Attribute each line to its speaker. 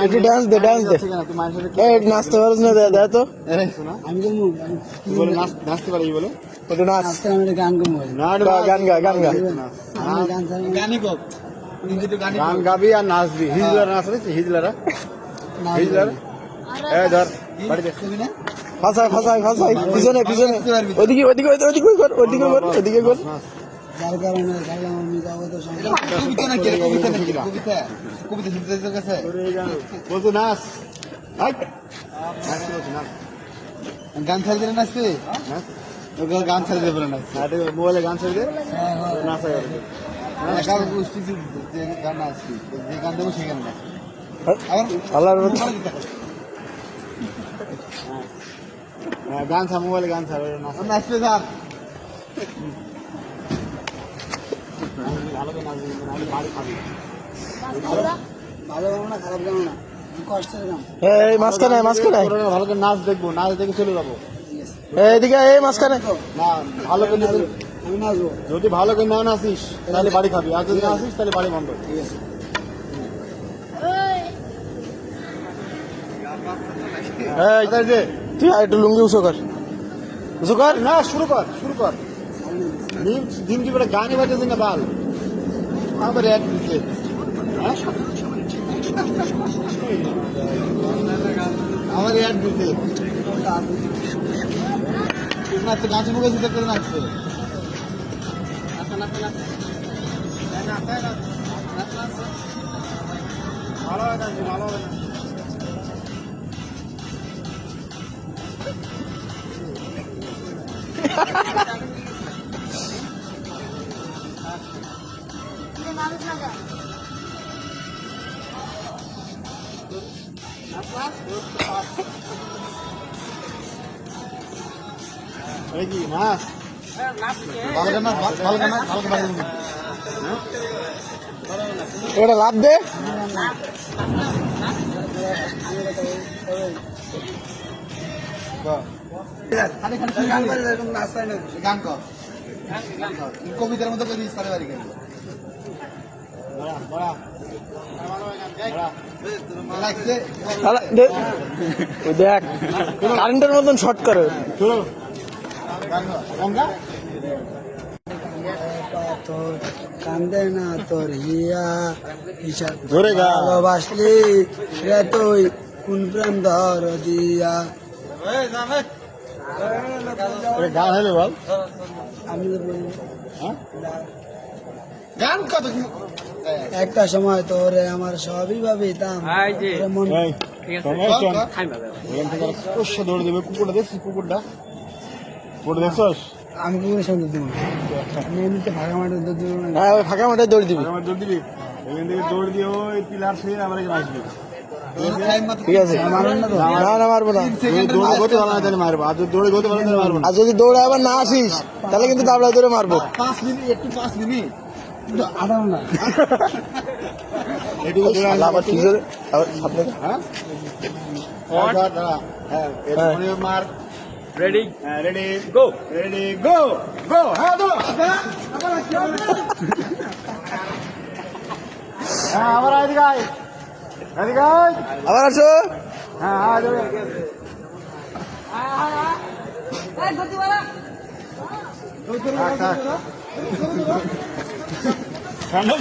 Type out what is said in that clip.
Speaker 1: একটু ডান্স দে নাচতে পারিস না দে তো
Speaker 2: বলে নাচতে পারি বলে
Speaker 1: একটু নাচ
Speaker 3: গান
Speaker 1: গান গা
Speaker 2: গান গাবি আর নাচবি হিজলারা নাচ আছে হিজলারা ধর বাড়িতে
Speaker 1: ফাঁসাই পিছনে ওদিকে কর
Speaker 3: যার কারণে খেললাম আমি যাবো তো
Speaker 2: বলতো নাচ
Speaker 3: গান ছাড়তে নাচবে গান ছাড়তে পারে না
Speaker 2: মোবাইলে গান ছেড়ে দে নাচা
Speaker 3: গান নাচবি যে গান দেবো সেই গান
Speaker 1: আল্লাহর
Speaker 2: গান ছা মোবাইলে গান ছাড়
Speaker 3: নাচবে স্যার
Speaker 2: ভালো নাচবি বাড়ি খাবি
Speaker 3: ভালো গান না খারাপ গান না কষ্টের গান
Speaker 1: এই মাঝখানে
Speaker 2: ভালো করে নাচ দেখবো নাচ দেখে চলে যাবো
Speaker 1: এইদিকে এই মাঝখানে
Speaker 2: না ভালো করে
Speaker 3: আমি নাচবো
Speaker 2: যদি ভালো করে না নাচিস তাহলে বাড়ি খাবি আর যদি না আসিস তাহলে বাড়ি বন্ধ
Speaker 3: ঠিক আছে
Speaker 1: তুই আর একটু লুঙ্গি উঁচু কর
Speaker 2: না শুরু কর দিন কি বলে গানে বাজে না বাল আমার এক দিচ্ছে আমার এক দিচ্ছে নাচতে নাচে মুখে চিন্তা করে নাচছে ভালো হবে না কি নাচ
Speaker 1: এটা লাভ দে
Speaker 3: কবিতার মতো করে দিস বাড়ি গেল
Speaker 1: দেখ কারেন্টের মতন শর্ট করে
Speaker 3: কান্দে না তোর হিয়া
Speaker 1: ভালোবাসলি
Speaker 3: রে তুই কোন প্রেম ধর দিয়া
Speaker 2: গান হলো বল
Speaker 3: আমি তো বলি
Speaker 2: গান কত
Speaker 3: একটা সময় তোরে আমার সবই ভাবিতাম মন
Speaker 2: দৌড়ে দেবে কুকুরটা দেখছিস কুকুরটা দেখছস
Speaker 3: আমি কুকুরের সামনে দেবো আমি এমনিতে ফাঁকা মাঠে দেবো
Speaker 1: ফাঁকা মাঠে দৌড় দিবি
Speaker 2: দৌড় দিবি এখান থেকে দৌড় দিয়ে ওই পিলার ছুঁয়ে আবার এখানে আসবি
Speaker 1: ঠিক আছে না মারবো না
Speaker 2: দৌড়ে গতি ভালো না তাহলে মারবো আর দৌড়ে গতি ভালো তাহলে মারবো না
Speaker 1: আর যদি দৌড়ে আবার না আসিস তাহলে কিন্তু দাবড়ায় ধরে মারবো
Speaker 2: 5 মিনিট একটু 5 মিনিট
Speaker 3: আধা ঘন্টা
Speaker 2: এটুকু দৌড়ে
Speaker 1: আবার ঠিক আছে আবার সামনে
Speaker 2: হ্যাঁ মার
Speaker 4: Ready?
Speaker 2: Ready
Speaker 4: Go!
Speaker 2: গো হ্যাঁ দো হ্যাঁ আবার এদিকে আয়
Speaker 1: আবার আসো
Speaker 2: হ্যাঁ ঠান্ডা